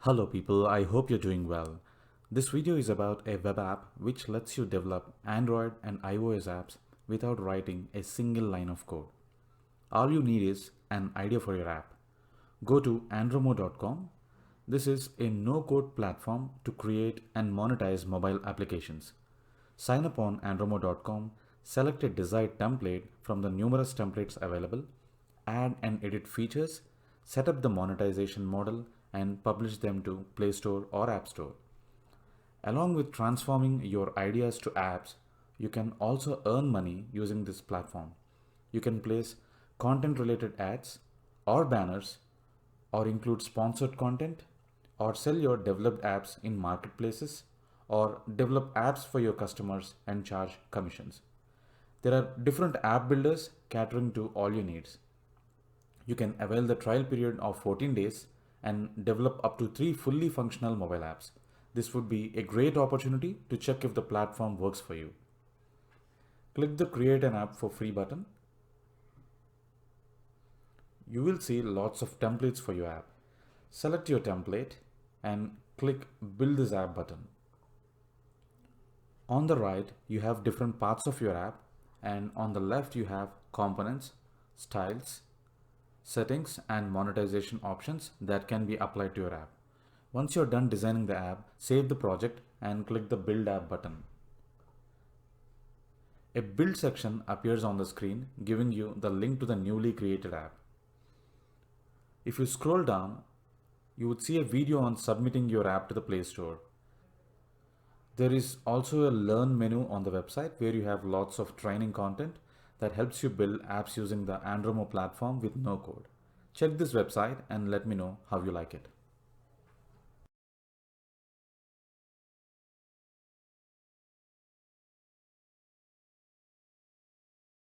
Hello people, I hope you're doing well. This video is about a web app which lets you develop Android and iOS apps without writing a single line of code. All you need is an idea for your app. Go to andromo.com. This is a no-code platform to create and monetize mobile applications. Sign up on andromo.com, select a desired template from the numerous templates available, add and edit features, set up the monetization model, and publish them to Play Store or App Store. Along with transforming your ideas to apps, you can also earn money using this platform. You can place content related ads or banners, or include sponsored content, or sell your developed apps in marketplaces, or develop apps for your customers and charge commissions. There are different app builders catering to all your needs. You can avail the trial period of 14 days and develop up to 3 fully functional mobile apps. This would be a great opportunity to check if the platform works for you. Click the Create an App for Free button. You will see lots of templates for your app. Select your template and click Build this app button. On the right, you have different parts of your app, and on the left you have components, styles, settings and monetization options that can be applied to your app. Once you're done designing the app, save the project and click the Build App button. A build section appears on the screen, giving you the link to the newly created app. If you scroll down, you would see a video on submitting your app to the Play Store. There is also a Learn menu on the website where you have lots of training content that helps you build apps using the Andromo platform with no code. Check this website and let me know how you like it.